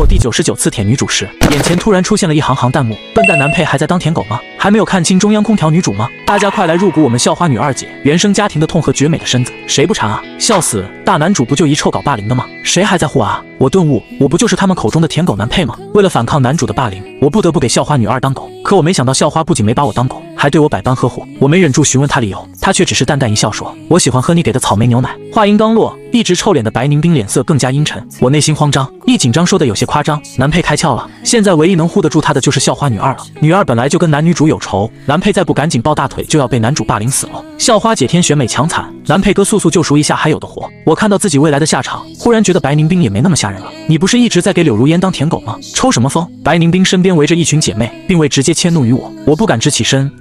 我第99次舔女主时，眼前突然出现了一行行弹幕：笨蛋男配还在当舔狗吗？还没有看清中央空调女主吗？大家快来入股我们校花女二姐，原生家庭的痛和绝美的身子，谁不馋啊？笑死！大男主不就一臭搞霸凌的吗？谁还在乎啊？我顿悟，我不就是他们口中的舔狗男配吗？为了反抗男主的霸凌，我不得不给校花女二当狗。可我没想到校花不仅没把我当狗，还对我百般呵护。我没忍住询问她理由，她却只是淡淡一笑说：“我喜欢喝你给的草莓牛奶。”话音刚落，一直臭脸的白宁冰脸色更加阴沉。我内心慌张，一紧张说的有些夸张。男配开窍了，现在唯一能护得住他的就是校花女二了。女二本来就跟男女主有仇，男配再不赶紧抱大腿，就要被男主霸凌死了。校花姐天选美强惨，男配哥速速救赎一下还有的活。我看到自己未来的下场，忽然觉得白宁冰也没那么吓人了。你不是一直在给柳如烟当舔狗吗？抽什么风？白宁冰身边围着一群姐妹，并未直接迁怒于我，我不敢直起身，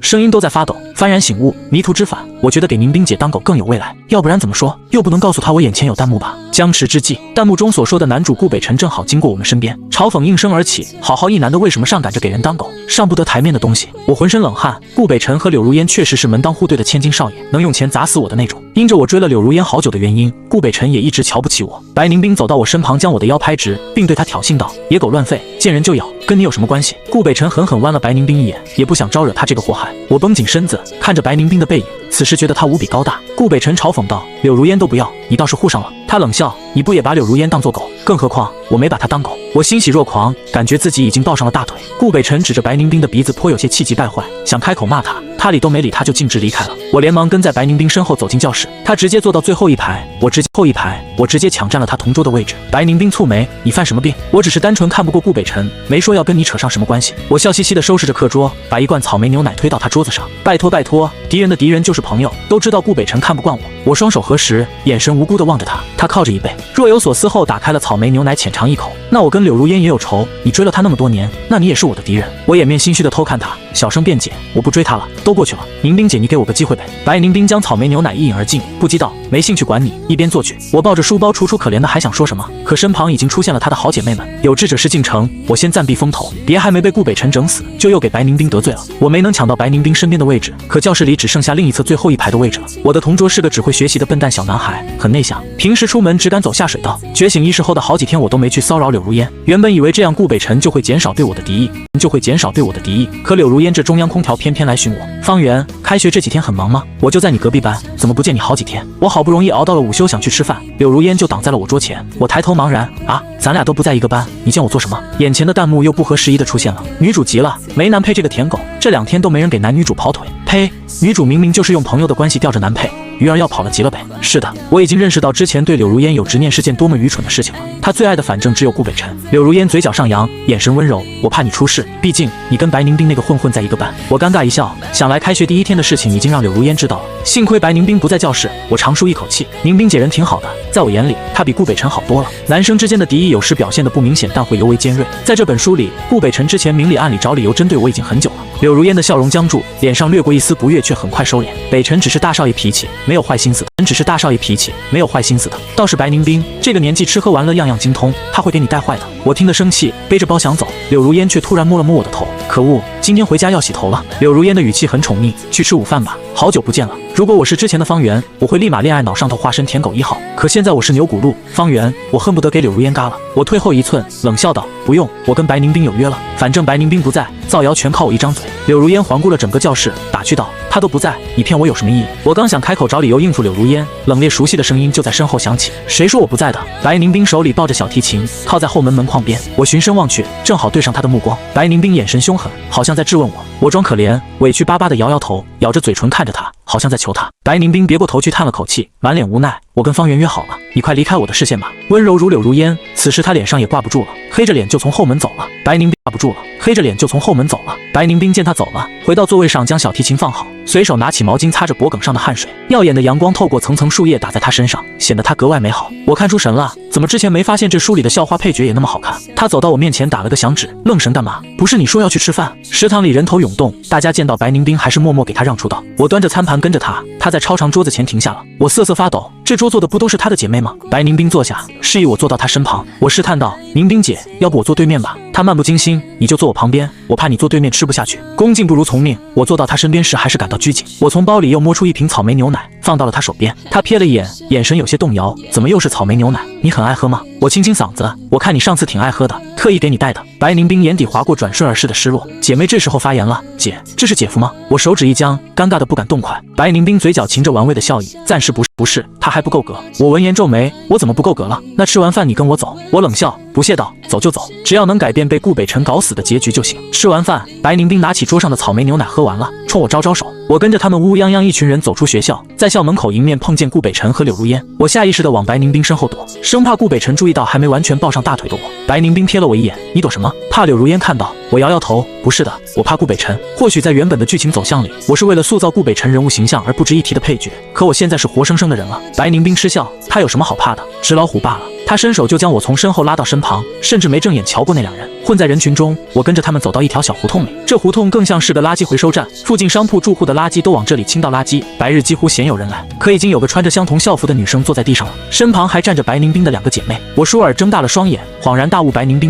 声音都在发抖。幡然醒悟，迷途知返，我觉得给宁冰姐当狗更有未来，要不然怎么说？又不能告诉她我眼前有弹幕吧？僵持之际，弹幕中所说的男主顾北辰正好经过我们身边，嘲讽应声而起：好好一男的为什么上赶着给人当狗？上不得台面的东西！我浑身冷汗。顾北辰和柳如烟确实是门当户对的千金少爷，能用钱砸死我的那种。因着我追了柳如烟好久的原因，顾北辰也一直瞧不起我。白宁冰走到我身旁，将我的腰拍直，并对他挑衅道：野狗乱吠，见人就咬，跟你有什么关系？顾北辰狠狠剜了白宁冰一眼，也不想招惹他这个祸害。我绷紧身子，看着白宁冰的背影，此时觉得他无比高大。顾北辰嘲讽道：柳如烟都不要，你倒是护上了。他冷笑：你不也把柳如烟当作狗？更何况我没把她当狗。我欣喜若狂，感觉自己已经抱上了大腿。顾北辰指着白宁冰的鼻子，颇有些气急败坏，想开口骂他，他理都没理他，就径直离开了。我连忙跟在白宁冰身后走进教室，他直接坐到最后一排，我直接抢占了他同桌的位置。白宁冰蹙眉：你犯什么病？我只是单纯看不过顾北辰，没说要跟你扯上什么关系。我笑嘻嘻地收拾着课桌，把一罐草莓牛奶推到他桌子上。拜托，敌人的敌人就是朋友，都知道顾北辰看不惯我。我双手合十，眼神无辜地望着他，他靠着椅背，若有所思后打开了草莓牛奶，浅尝一口。那我跟柳如烟也有仇，你追了他那么多年，那你也是我的敌人。我掩面心虚地偷看他，小声辩解：我不追他了，都过去了。宁冰姐，你给我个机会呗。白宁冰将草莓牛奶一饮而尽，不羁道：没兴趣管你，一边坐去。我抱着书包楚楚可怜的还想说什么，可身旁已经出现了他的好姐妹们。有志者事竟成，我先暂避风头，别还没被顾北辰整死，就又给白宁冰得罪了。我没能抢到白宁冰身边的位置，可教室里只剩下另一侧最后一排的位置了。我的同桌是个只会学习的笨蛋小男孩，很内向，平时出门只敢走下水道。觉醒意识后的好几天，我都没去骚扰柳如烟。原本以为这样顾北辰就会减少对我的敌意，可柳如烟这中央空调偏偏来寻我。方圆，开学这几天很忙吗？我就在你隔壁班，怎么不见你好几天？我好不容易熬到了午休，想去吃饭，柳如烟就挡在了我桌前。我抬头茫然，啊，咱俩都不在一个班，你见我做什么？眼前的弹幕又不合时宜的出现了。女主急了，没男配这个舔狗，这2天都没人给男女主跑腿。呸！女主明明就是用朋友的关系吊着男配，鱼儿要跑了急了呗。是的，我已经认识到之前对柳如烟有执念是件多么愚蠢的事情了。她最爱的反正只有顾北辰。柳如烟嘴角上扬，眼神温柔，我怕你出事，毕竟你跟白宁冰那个混混在一个班。我尴尬一笑，想来开学第1天的事情已经让柳如烟知道了。幸亏白宁冰不在教室，我长舒一口气。宁冰姐人挺好的，在我眼里她比顾北辰好多了。男生之间的敌意有时表现得不明显，但会尤为尖锐。在这本书里，顾北辰之前明里暗里找理由针对我已经很久了。柳如烟的笑容僵住，脸上掠过一丝不悦，却很快收敛。北辰只是大少爷脾气，没有坏心思的。倒是白宁冰，这个年纪吃喝玩乐样样精通，他会给你带坏的。我听得生气，背着包想走，柳如烟却突然摸了摸我的头。可恶，今天回家要洗头了。柳如烟的语气很宠溺，去吃午饭吧，好久不见了。如果我是之前的方圆，我会立马恋爱脑上头化身舔狗1号。可现在我是牛骨路方圆，我恨不得给柳如烟嘎了。我退后1寸，冷笑道：不用，我跟白宁冰有约了，反正白宁冰不在，造谣全靠我一张嘴。柳如烟环顾了整个教室，打趣道：他都不在，你骗我有什么意义？我刚想开口找理由应付柳如烟，冷冽熟悉的声音就在身后响起：谁说我不在的？白宁冰手里抱着小提琴，靠在后门门框边。我循声望去，正好对上他的目光。白宁冰眼神凶狠，好像在质问我。我装可怜，委屈巴巴地摇摇头，咬着嘴唇看着他，好像在求他。白宁冰别过头去叹了口气，满脸无奈：我跟方圆约好了，你快离开我的视线吧。温柔如柳如烟，此时他脸上也挂不住了，黑着脸就从后门走了。白宁冰挂不住了，黑着脸就从后门走了。白宁冰见他走了，回到座位上将小提琴放好，随手拿起毛巾擦着脖颈上的汗水。耀眼的阳光透过层层树叶打在他身上，显得他格外美好。我看出神了，怎么之前没发现这书里的校花配角也那么好看？他走到我面前打了个响指，愣神干嘛？不是你说要去吃饭？食堂里人头涌动，大家见到白宁冰还是默默给他让出道。我端着餐盘跟着他，他在超长桌子前停下了。我瑟瑟发抖，这桌坐的不都是他的姐妹吗？白宁冰坐下，示意我坐到他身旁。我试探道：宁冰姐，要不我坐对面吧？他漫不经心：你就坐我旁边，我怕你坐对面吃不下去。恭敬不如从命，我坐到他身边时还是感到拘谨。我从包里又摸出一瓶草莓牛奶，放到了他手边。他瞥了一眼，眼神有些动摇，怎么又是草莓牛奶？你很爱喝吗？我清清嗓子，我看你上次挺爱喝的，特意给你带的。白凝冰眼底划过转瞬而逝的失落，姐妹这时候发言了，姐，这是姐夫吗？我手指一僵，尴尬的不敢动筷。白凝冰嘴角噙着玩味的笑意，暂时不是，他还不够格。我闻言皱眉，我怎么不够格了？那吃完饭你跟我走。我冷笑，不屑道，走就走，只要能改变被顾北辰搞死的结局就行。吃完饭，白凝冰拿起桌上的草莓牛奶喝完了，冲我招招手。我跟着他们乌泱泱一群人走出学校，在校门口迎面碰见顾北辰和柳如烟，我下意识地往白凝冰身后躲，生怕顾北辰注意到还没完全抱上大腿的我。白凝冰瞥了我一眼，你躲什么？怕柳如烟看到？我摇摇头，不是的，我怕顾北辰。或许在原本的剧情走向里，我是为了塑造顾北辰人物形象而不值一提的配角，可我现在是活生生的人了。白凝冰嗤笑，他有什么好怕的？纸老虎罢了。他伸手就将我从身后拉到身旁，甚至没正眼瞧过那两人。混在人群中，我跟着他们走到一条小胡同里，这胡同更像是个垃圾回收站，附近商铺住户的垃圾都往这里倾倒垃圾。白日几乎鲜有人来，可已经有个穿着相同校服的女生坐在地上了，身旁还站着白凝冰的两个姐妹。我倏尔睁大了双眼，恍然大悟白凝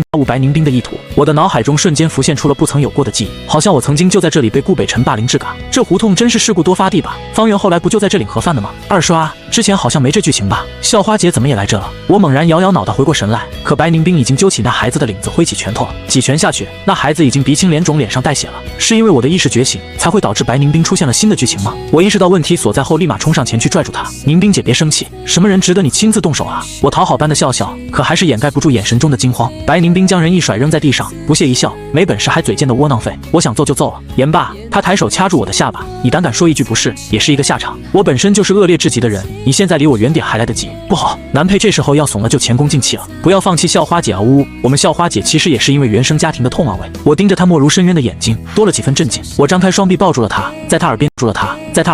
冰的意图。我的脑海中瞬间浮现出了不曾有过的记忆，好像我曾经就在这里被顾北辰霸凌致嘎。这胡同真是事故多发地吧？方圆后来不就在这领盒饭的吗？二刷，之前好像没这剧情吧？校花姐怎么也来这了？我猛然摇摇脑袋回过神来，可白凝冰已经揪起那孩子的领子，挥起拳头了，几拳下去，那孩子已经鼻青脸肿，脸上带血了。是因为我的意识觉醒，才会导致白凝冰出现了新的剧情吗？我意识到问题所在后，立马冲上前去拽住她。凝冰姐别生气，什么人值得你亲自动手啊？我讨好般的笑笑，可还是掩盖不住眼神中的惊慌。白凝冰将人一甩扔在地上，不屑一笑，没本事还嘴贱的窝囊废，我想揍就揍了。言罢，他抬手掐住我的下巴，你胆敢说一句不是，也是一个下场。我本身就是恶劣至极的人，你现在离我远点还来得及。不好，男配这时候要怂了就前功尽弃了，不要放弃校花姐啊！呜呜，我们校花姐其实也是因为原生家庭的痛啊喂！我盯着她没如深渊的眼睛，多了几分震惊。我张开双臂抱住了她，在她耳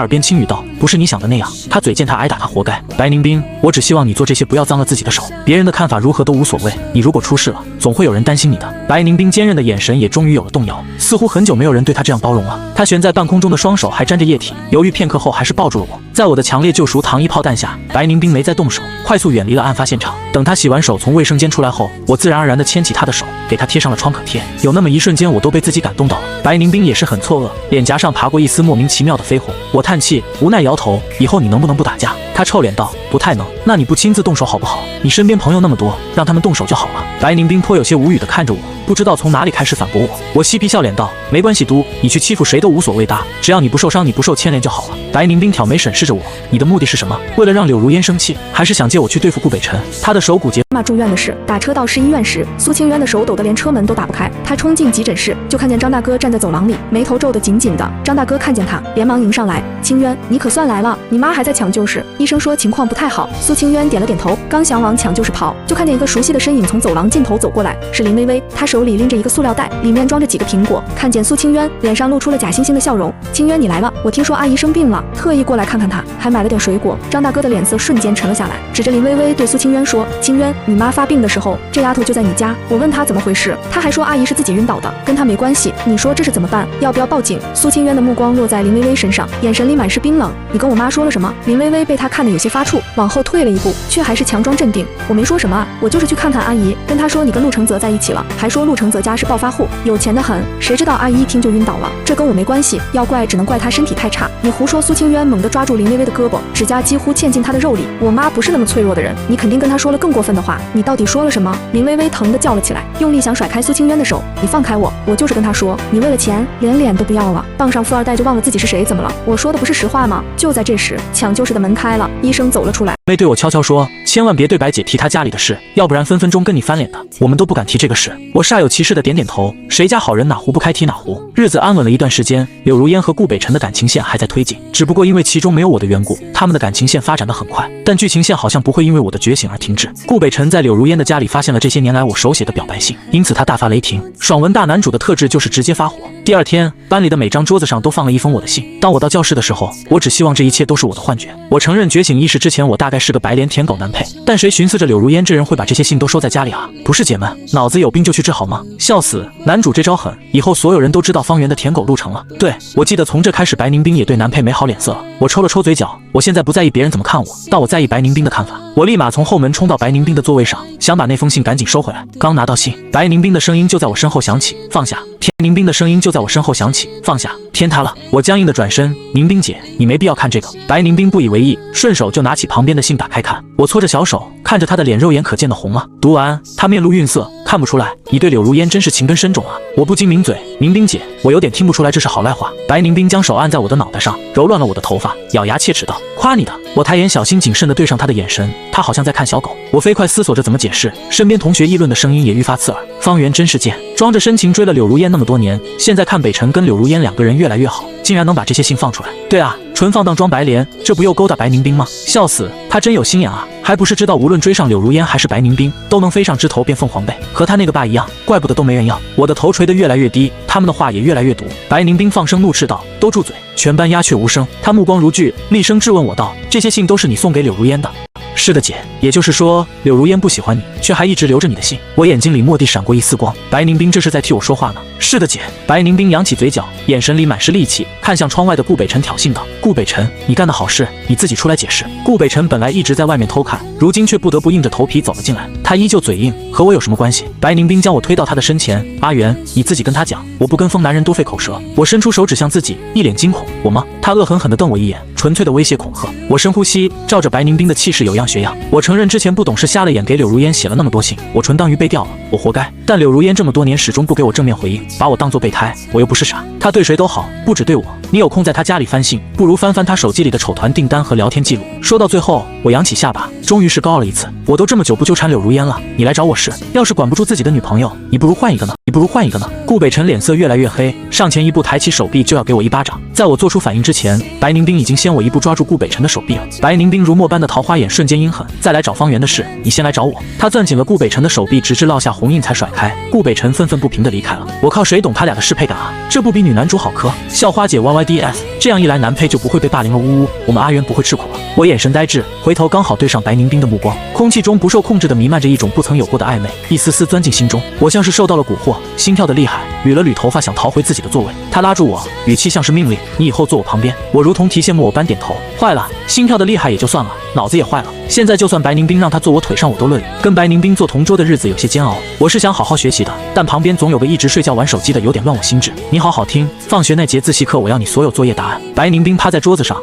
边轻语道：不是你想的那样。她嘴贱，她挨打，她活该。白凝冰，我只希望你做这些不要脏了自己的手，别人的看法如何都无所谓。你如果出事了，总会有人担心你的。白凝冰坚韧的眼神也终于有了动摇，似乎很久没有人对她这样包容了。她悬在半空中的双手还沾着液体，犹豫片刻后还是抱住了我。在我的强烈救赎糖衣炮弹下，白凝冰没再动手，快速远离了案发现场。等她洗完手从卫生间出来后，我自然而然地牵起她的手，给她贴上了创可贴。有那么一瞬间，我都被自己感动到了。白凝冰也是很错愕，脸颊上爬过一丝莫名其妙的绯红。我叹气，无奈摇头，以后你能不能不打架？她臭脸道，不太能。那你不亲自动手好不好？你身边朋友那么多，让他们动手就好了。白凝冰颇有些无语地看着我，不知道从哪里开始反驳我。我嬉皮笑脸道，没关系嘟，你去欺负谁都无所谓的，只要你不受伤，你不受牵连就好了。白凝冰挑眉审视着我，你的目的是什么？为了让柳如烟生气，还是想借我去对付顾北辰？他的手骨节。妈住院的事，打车到市医院时，苏清渊的手抖得连车门都打不开。他冲进急诊室，就看见张大哥站在走廊里，眉头皱得紧紧的。张大哥看见他，连忙迎上来：清渊，你可算来了，你妈还在抢救室，医生说情况不太好。苏清渊点了点头，刚想往抢救室跑，就看见一个熟悉的身影从走廊尽头走过来，是林薇薇。她手里拎着一个塑料袋，里面装着几个苹果。看见苏清渊，脸上露出了假惺惺的笑容。清渊，你来了，我听说阿姨生病了，特意过来看看她，还买了点水果。张大哥的脸色瞬间沉了下来，指着林薇薇对苏清渊说：清渊，你妈发病的时候，这丫头就在你家，我问她怎么回事，她还说阿姨是自己晕倒的，跟她没关系，你说这是怎么办？要不要报警？苏清渊的目光落在林薇薇身上，眼神里满是冰冷。你跟我妈说了什么？林薇薇被他看得有些发怵，往后退了一步，却还是强装镇定。我没说什么啊，我就是去看看阿姨，跟她说你跟陆承泽在一起了，还说陆承泽家是暴发户，有钱的很，谁知道阿姨一听就晕倒了，这跟我没关系，要怪只能怪她身体太差。你胡说！苏清渊猛地抓住林薇薇的胳膊，指甲几乎嵌进她的肉里。我妈不是那么脆弱的人，你肯定跟她说了更过分的话，你到底说了什么？林薇薇疼得叫了起来，用力想甩开苏清渊的手，你放开我，我就是跟她说，你为了钱连脸都不要了，傍上富二代就忘了自己是谁，怎么了？我说的不是实话吗？就在这时，抢救室的门开了，医生走了出来。妹对我悄悄说，千万别对白姐提她家里的事，要不然分分钟跟你翻脸的，我们都不敢提这个事。我煞有其事的点点头，谁家好人哪壶不开提哪壶。日子安稳了一段时间，柳如烟和顾北辰的感情线还在推进，只不过因为其中没有我的缘故，他们的感情线发展得很快，但剧情线好像不会因为我的觉醒而停止。顾北辰在柳如烟的家里发现了这些年来我手写的表白信，因此他大发雷霆。爽文大男主的特质就是直接发火。第二天，班里的每张桌子上都放了一封我的信。当我到教室的时候，我只希望这一切都是我的幻觉。我承认觉醒意识之前，我大概是个白莲舔狗男配，但谁寻思着柳如烟这人会把这些信都收在家里啊？不是姐们，脑子有病就去治好吗？笑死，男主这招狠，以后所有人都知道方圆的舔狗路程了。对，我记得从这开始，白凝冰也对男配没好脸色了。我抽了抽嘴角，我现在不在意别人怎么看我，但我在意白宁冰的看法。我立马从后门冲到白宁冰的座位上，想把那封信赶紧收回来。刚拿到信，白宁冰的声音就在我身后响起，放下。宁冰的声音就在我身后响起，放下。天塌了！我僵硬的转身，宁冰姐，你没必要看这个。白宁冰不以为意，顺手就拿起旁边的信打开看。我搓着小手，看着她的脸肉眼可见的红了。读完，她面露愠色，看不出来，你对柳如烟真是情根深重啊。我不禁抿嘴，宁冰姐，我有点听不出来这是好赖话。白宁冰将手按在我的脑袋上，揉乱了我的头发，咬牙切齿道：夸你的。我抬眼小心谨慎地对上她的眼神，她好像在看小狗。我飞快思索着怎么解释，身边同学议论的声音也愈发刺耳。方圆真是贱，装着深情追了柳如烟那么多年，现在看北辰跟柳如烟两个人越来越好，竟然能把这些信放出来。对啊，纯放荡装白莲，这不又勾搭白宁冰吗？笑死，他真有心眼啊！还不是知道无论追上柳如烟还是白宁冰，都能飞上枝头变凤凰呗。和他那个爸一样，怪不得都没人要。我的头垂得越来越低，他们的话也越来越毒。白宁冰放声怒斥道：都住嘴！全班鸦雀无声。他目光如炬，厉声质问我道：这些信都是你送给柳如烟的？是的姐，也就是说柳如烟不喜欢你，却还一直留着你的信。我眼睛里蓦地闪过一丝光，白宁冰这是在替我说话呢。是的姐。白宁冰扬起嘴角，眼神里满是戾气，看向窗外的顾北辰挑衅道：顾北辰，你干的好事你自己出来解释。顾北辰本来一直在外面偷看，如今却不得不硬着头皮走了进来。他依旧嘴硬，和我有什么关系？白宁冰将我推到他的身前，阿元，你自己跟他讲，我不跟疯男人多费口舌。我伸出手指向自己，一脸惊恐。我吗？他恶狠狠地瞪我一眼，纯粹的威胁恐吓。我深呼吸，照着白宁冰的气势有样学样。我承认之前不懂事，瞎了眼，给柳如烟写了那么多信，我纯当鱼被钓了，我活该。但柳如烟这么多年始终不给我正面回应，把我当作备胎，我又不是傻。他对谁都好，不只对我。你有空在他家里翻信，不如翻翻他手机里的丑团订单和聊天记录。说到最后，我扬起下巴，终于是高傲了一次。我都这么久不纠缠柳如烟了，你来找我是，要是管不住自己的女朋友，你不如换一个呢，你不如换一个呢。顾北辰脸色越来越黑，上前一步，抬起手臂就要给我一巴掌。在我做出反应之前，白宁冰已经先我一步抓住顾北辰的手臂了。白宁冰如墨般的桃花眼瞬间阴狠，再来找方圆的事，你先来找我。他攥紧了顾北辰的手臂，直至落下红印才甩开。顾北辰愤愤不平地离开了。我靠，谁懂他俩的适配感啊？这不比女男主好磕？校花姐 YYDS， 这样一来男配就不会被霸凌了，呜呜，我们阿元不会吃苦了。我眼神呆滞，回头刚好对上白宁冰的目光，空气中不受控制地弥漫着一种不曾有过的暧昧，一丝丝钻进心中。我像是受到了蛊惑，心跳的厉害，捋了捋头发想逃回自己的座位。他拉住我，语气像是命令，你以后坐我旁边。我如同提线木偶般点头。坏了，心跳的厉害也就算了，脑子也坏了。现在就算白宁冰让他坐我腿上我都乐意。跟白宁冰做同桌的日子有些煎熬，我是想好好学习的，但旁边总有个一直睡觉玩手机的，有点乱我心智。你好好听，放学那节自习课我要你所有作业答案。白宁冰趴在桌子上，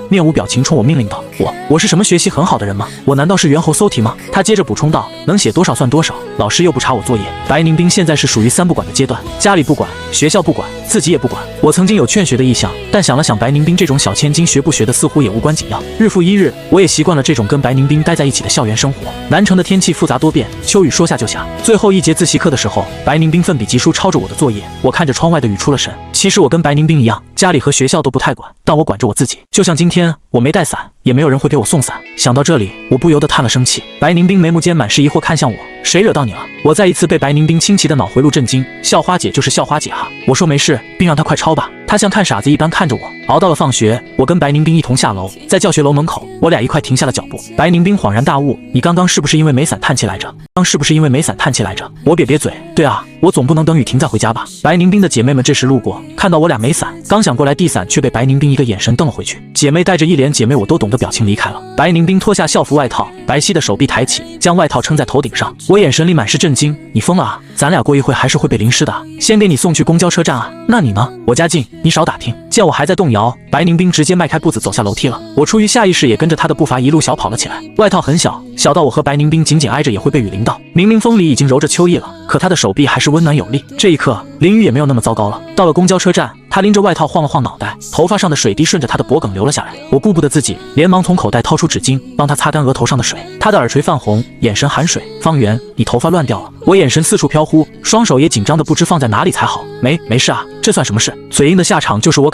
面无表情冲我命令道：我是什么学习很好的人吗？我难道是猿猴搜题吗？他接着补充道：能写多少算多少，老师又不查我作业。白宁冰现在是属于三不管的阶段，家里不管，学校不管，自己也不管。我曾经有劝学的意向，但想了想，白宁冰这种小千金学不学的似乎也无关紧要。日复一日，我也习惯了这种跟白宁冰待在一起的校园生活。南城的天气复杂多变，秋雨说下就下。最后一节自习课的时候，白宁冰奋笔疾书抄着我的作业，我看着窗外的雨出了神。其实我跟白宁冰一样，家里和学校都不太管，但我管着我自己。就像今天我没带伞，也没有人会给我送伞。想到这里，我不由得叹了声气。白宁冰眉目间满是疑惑看向我，谁惹到你了？我再一次被白宁冰清奇的脑回路震惊。校花姐就是校花姐哈。我说没事，并让她快抄吧。她像看傻子一般看着我。熬到了放学，我跟白宁冰一同下楼，在教学楼门口，我俩一块停下了脚步。白宁冰恍然大悟，你刚刚是不是因为没伞叹气来着？我瘪嘴，对啊，我总不能等雨停再回家吧。白宁冰的姐妹们这时路过，看到我俩没伞，刚想过来递伞，却被白宁冰一个眼神瞪了回去。姐妹带着一脸姐妹我都懂的表情离开了。白宁冰脱下校服外套，白皙的手臂抬起，将外套撑在头顶上。我眼神里满是震惊，你疯了啊？咱俩过一会还是会被淋湿的。先给你送去公交车站啊。那你呢？我家近，你少打听。见我还在动摇，白宁冰直接迈开步子走下楼梯了。我出于下意识也跟着他的步伐一路小跑了起来。外套很小，小到我和白宁冰紧紧挨着也会被雨淋到。明明风里已经揉着秋意了，可他的手臂还是温暖有力。这一刻淋雨也没有那么糟糕了。到了公交车站，他拎着外套晃了晃脑袋，头发上的水滴顺着他的脖颈流了下来。我顾不得自己，连忙从口袋掏出纸巾帮他擦干额头上的水。他的耳垂泛红，眼神含水。方圆，你头发乱掉了。我眼神四处飘忽，双手也紧张的不知放在哪里才好。没事啊，这算什么事？嘴硬的下场就是我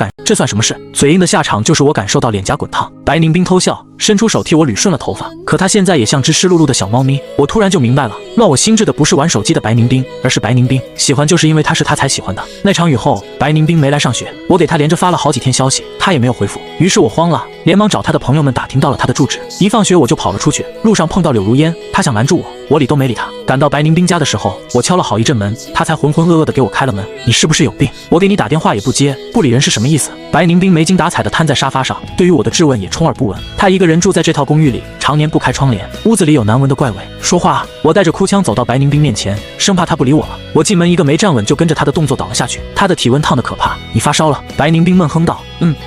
感受到脸颊滚烫。白宁冰偷笑，伸出手替我捋顺了头发。可他现在也像只湿漉漉的小猫咪。我突然就明白了，乱我心智的不是玩手机的白宁冰，而是白宁冰。喜欢就是因为他是他才喜欢的。那场雨后，白宁冰没来上学，我给他连着发了好几天消息，他也没有回复。于是我慌了，连忙找他的朋友们打听到了他的住址。一放学我就跑了出去，路上碰到柳如烟，他想拦住我，我理都没理他。赶到白宁冰家的时候，我敲了好一阵门，他才浑浑噩噩的给我开了门。你是不是有病？我给你打电话也不接，不理人是什么意思？白宁冰没精打采的瘫在沙发上，对于我的质问也充耳不闻。他一个人住在这套公寓里，常年不开窗帘，屋子里有难闻的怪味。说话，我带着哭腔走到白宁冰面前，生怕他不理我了。我进门一个没站稳，就跟着他的动作倒了下去。他的体温烫得可怕。你发烧了？白宁冰闷哼道。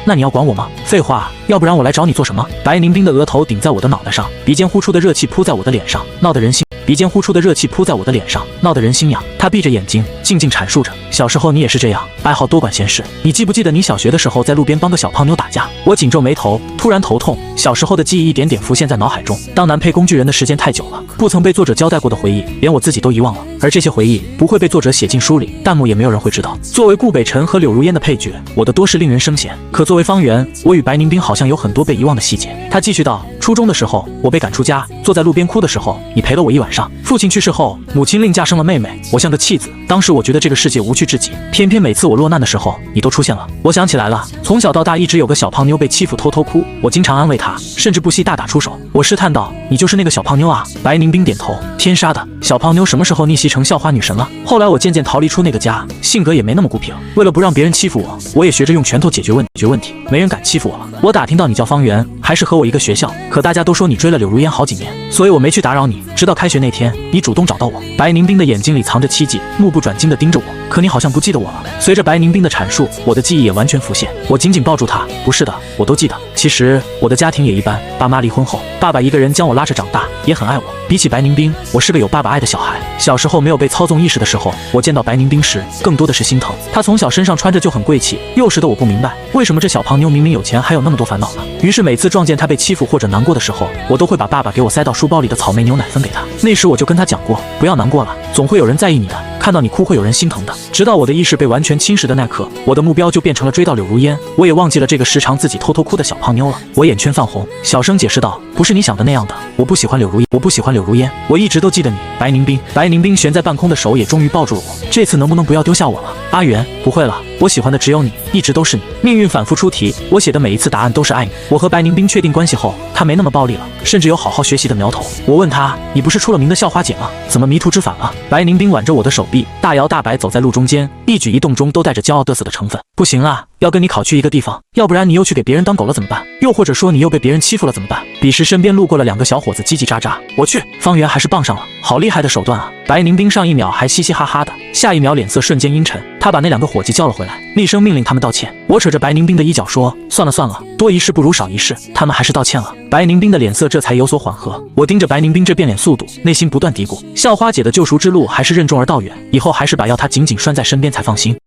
那你要管我吗？废话，要不然我来找你做什么？白宁冰的额头顶在我的脑袋上，鼻尖呼出的热气扑在我的脸上，闹得人心。鼻尖呼出的热气扑在我的脸上，闹得人心痒。他闭着眼睛，静静阐述着：小时候你也是这样，爱好多管闲事。你记不记得你小学的时候在路边帮个小胖妞打架？我紧皱眉头，突然头痛。小时候的记忆一点点浮现在脑海中。当男配工具人的时间太久了，不曾被作者交代过的回忆，连我自己都遗忘了。而这些回忆不会被作者写进书里，弹幕也没有人会知道。作为顾北辰和柳如烟的配角，我的多是令人生嫌。可作为方圆，我与白宁冰好像有很多被遗忘的细节。他继续道：初中的时候，我被赶出家，坐在路边哭的时候，你陪了我一晚上。父亲去世后，母亲另嫁生了妹妹，我像个弃子。当时我觉得这个世界无趣至极，偏偏每次我落难的时候，你都出现了。我想起来了，从小到大一直有个小胖妞被欺负偷偷哭，我经常安慰她，甚至不惜大打出手。我试探道：你就是那个小胖妞啊？白宁冰点头。天杀的，小胖妞什么时候逆袭成校花女神了？后来我渐渐逃离出那个家，性格也没那么孤僻了。为了不让别人欺负我，我也学着用拳头解决问题，没人敢欺负我了。我打听到你叫方圆，还是和我一个学校，可大家都说你追了柳如烟好几年，所以我没去打扰你。直到开学那天，你主动找到我。白宁冰的眼睛里藏着希冀，目不转睛地盯着我。可你好像不记得我了。随着白宁冰的阐述，我的记忆也完全浮现。我紧紧抱住他。不是的，我都记得。其实我的家庭也一般，爸妈离婚后，爸爸一个人将我拉着长大，也很爱我。比起白宁冰，我是个有爸爸爱的小孩。小时候没有被操纵意识的时候，我见到白宁冰时，更多的是心疼。她从小身上穿着就很贵气，幼时的我不明白，为什么这小胖妞明明有钱，还有那么多烦恼呢？于是每次撞见她被欺负或者难过的时候，我都会把爸爸给我塞到书包里的草莓牛奶分给她。那时我就跟她讲过，不要难过了，总会有人在意你的，看到你哭会有人心疼的。直到我的意识被完全侵蚀的那刻，我的目标就变成了追到柳如烟，我也忘记了这个时常自己偷偷哭的小胖妞了。我眼圈泛红，小声解释道：不是你想的那样的，我不喜欢柳如烟，我不喜欢柳如烟，我一直都记得你。白宁冰。白宁冰悬在半空的手也终于抱住了我，这次能不能不要丢下我了？阿元，不会了，我喜欢的只有你，一直都是你。命运反复出题，我写的每一次答案都是爱你。我和白宁冰确定关系后，他没那么暴力了，甚至有好好学习的苗头。我问他，你不是出了名的校花姐吗？怎么迷途知返了？白宁冰挽着我的手臂，大摇大摆走在路中间，一举一动中都带着骄傲嘚瑟的成分。不行啊，要跟你考去一个地方，要不然你又去给别人当狗了怎么办？又或者说你又被别人欺负了怎么办？彼时身边路过了两个小伙子叽叽喳喳，我去，方圆还是傍上了，好厉害的手段啊！白宁冰上一秒还嘻嘻哈哈的，下一秒脸色瞬间阴沉，他把那两个伙计叫了回来，厉声命令他们道歉。我扯着白宁冰的衣角说，算了算了，多一事不如少一事，他们还是道歉了。白宁冰的脸色这才有所缓和。我盯着白宁冰这变脸速度，内心不断嘀咕，校花姐的救赎之路还是任重而道远，以后还是把要她紧紧拴在身边才放心。